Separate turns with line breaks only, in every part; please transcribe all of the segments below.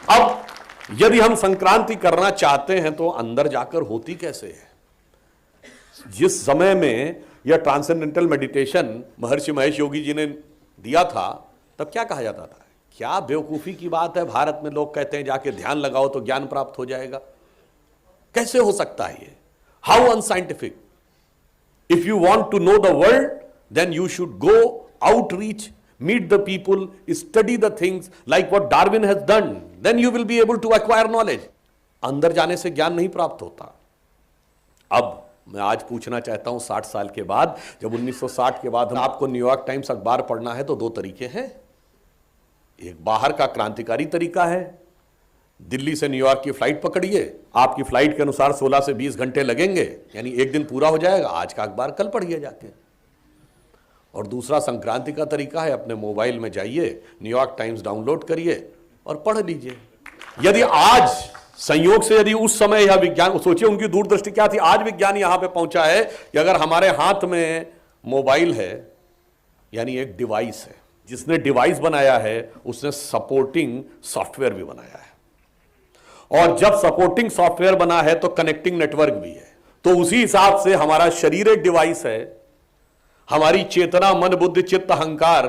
अब यदि हम संक्रांति करना चाहते हैं तो अंदर जाकर होती कैसे है? जिस समय में यह ट्रांसेंडेंटल मेडिटेशन महर्षि महेश योगी जी ने दिया था, तब क्या कहा जाता था? क्या बेवकूफी की बात है, भारत में लोग कहते हैं जाके ध्यान लगाओ तो ज्ञान प्राप्त हो जाएगा। कैसे हो सकता है ये? How unscientific. If you want to know the world then you should go outreach, meet the people, study the things like what Darwin has done, then you will be able to acquire knowledge. अंदर जाने से ज्ञान नहीं प्राप्त होता। अब मैं आज पूछना चाहता हूं 60 साल के बाद, जब 1960 के बाद आपको न्यूयॉर्क टाइम्स अखबार पढ़ना है तो दो तरीके हैं। एक बाहर का क्रांतिकारी तरीका है, दिल्ली से न्यूयॉर्क की फ्लाइट पकड़िए, आपकी फ्लाइट के अनुसार 16 से 20 घंटे लगेंगे, यानी एक दिन पूरा हो जाएगा, आज का अखबार कल पढ़िए जाके। और दूसरा संक्रांति का तरीका है, अपने मोबाइल में जाइए, न्यूयॉर्क टाइम्स डाउनलोड करिए और पढ़ लीजिए। यदि आज संयोग से यदि उस समय यह विज्ञान, सोचिए उनकी दूरदृष्टि क्या थी, आज विज्ञान यहां पे पहुंचा है कि अगर हमारे हाथ में मोबाइल है, यानी एक डिवाइस है, जिसने डिवाइस बनाया है उसने सपोर्टिंग सॉफ्टवेयर भी बनाया है, और जब सपोर्टिंग सॉफ्टवेयर बना है तो कनेक्टिंग नेटवर्क भी है। तो उसी हिसाब से हमारा शरीर एक डिवाइस है, हमारी चेतना, मन, बुद्धि, चित्त, अहंकार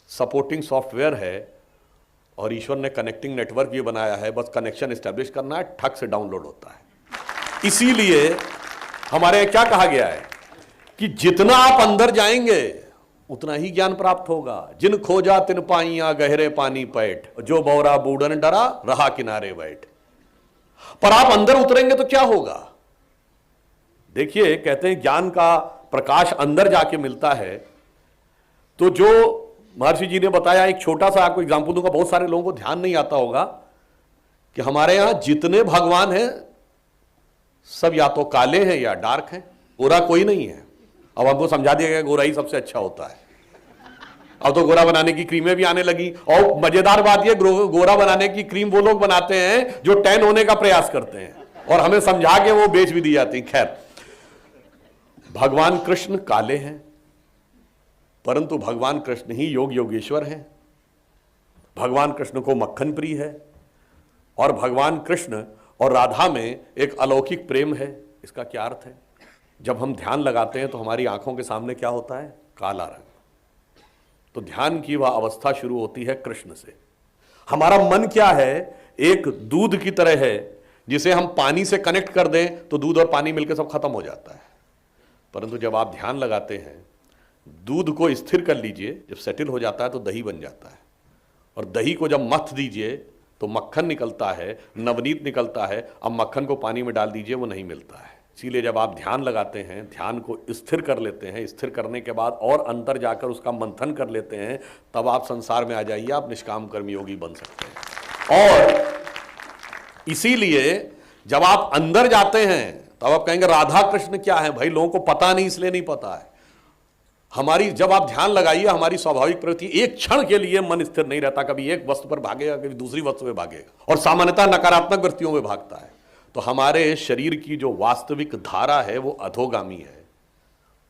सपोर्टिंग सॉफ्टवेयर है, और ईश्वर ने कनेक्टिंग नेटवर्क भी बनाया है। बस कनेक्शन एस्टेब्लिश करना है, ठक से डाउनलोड होता है। इसीलिए हमारे क्या कहा गया है कि जितना आप अंदर जाएंगे उतना ही ज्ञान प्राप्त होगा। जिन खोजा तिन पाइया गहरे पानी पैठ, जो बौरा बूढ़न डरा रहा किनारे बैठ। पर आप अंदर उतरेंगे तो क्या होगा? देखिए, कहते हैं ज्ञान का प्रकाश अंदर जाके मिलता है। तो जो महर्षि जी ने बताया, एक छोटा सा आपको एग्जांपल दूंगा, बहुत सारे लोगों को ध्यान नहीं आता होगा कि हमारे यहां जितने भगवान हैं सब या तो काले हैं या डार्क हैं, गोरा कोई नहीं है। अब हमको समझा दिया गया गोरा ही सबसे अच्छा होता है। अब तो गोरा बनाने की क्रीमें भी आने लगी, और मजेदार बात यह, गोरा बनाने की क्रीम वो लोग बनाते हैं जो टैन होने का प्रयास करते हैं, और हमें समझा के वो बेच भी दी जाती। खैर, भगवान कृष्ण काले हैं, परंतु भगवान कृष्ण ही योग योगेश्वर हैं। भगवान कृष्ण को मक्खन प्रिय है, और भगवान कृष्ण और राधा में एक अलौकिक प्रेम है। इसका क्या अर्थ है? जब हम ध्यान लगाते हैं तो हमारी आंखों के सामने क्या होता है? काला रंग। तो ध्यान की वह अवस्था शुरू होती है कृष्ण से। हमारा मन क्या है? एक दूध की तरह है, जिसे हम पानी से कनेक्ट कर दें तो दूध और पानी मिलकर सब खत्म हो जाता है। परंतु जब आप ध्यान लगाते हैं, दूध को स्थिर कर लीजिए, जब सेटल हो जाता है तो दही बन जाता है, और दही को जब मथ दीजिए तो मक्खन निकलता है, नवनीत निकलता है। अब मक्खन को पानी में डाल दीजिए, वो नहीं मिलता है। इसीलिए जब आप ध्यान लगाते हैं, ध्यान को स्थिर कर लेते हैं, स्थिर करने के बाद और अंदर जाकर उसका मंथन कर लेते हैं, तब आप संसार में आ जाइए, आप निष्काम कर्म योगी बन सकते हैं। और इसीलिए जब आप अंदर जाते हैं तब आप कहेंगे राधा कृष्ण क्या है? भाई, लोगों को पता नहीं, इसलिए नहीं पता है। हमारी, जब आप ध्यान लगाइए, हमारी स्वाभाविक प्रवृत्ति, एक क्षण के लिए मन स्थिर नहीं रहता, कभी एक वस्तु पर भागेगा, कभी दूसरी वस्तु पे भागेगा, और सामान्यतः नकारात्मक वृत्तियों में भागता है। तो हमारे शरीर की जो वास्तविक धारा है वो अधोगामी है,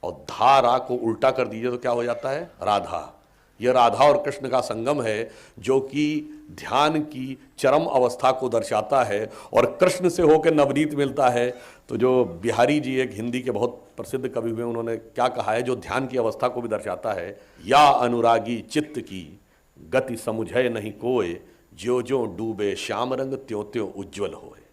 और धारा को उल्टा कर दीजिए तो क्या हो जाता है? राधा। यह राधा और कृष्ण का संगम है, जो कि ध्यान की चरम अवस्था को दर्शाता है, और कृष्ण से होकर नवनीत मिलता है। तो जो बिहारी जी, एक हिंदी के बहुत प्रसिद्ध कवि हुए, उन्होंने क्या कहा है, जो ध्यान की अवस्था को भी दर्शाता है, या अनुरागी चित्त की गति समुझे नहीं कोय, ज्यो ज्यो डूबे श्याम रंग त्यों त्यों उज्ज्वल होए।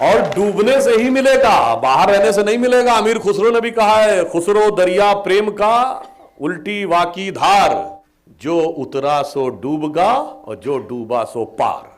और डूबने से ही मिलेगा, बाहर रहने से नहीं मिलेगा। अमीर खुसरो ने भी कहा है, खुसरो दरिया प्रेम का उल्टी वाकी धार, जो उतरा सो डूबगा और जो डूबा सो पार।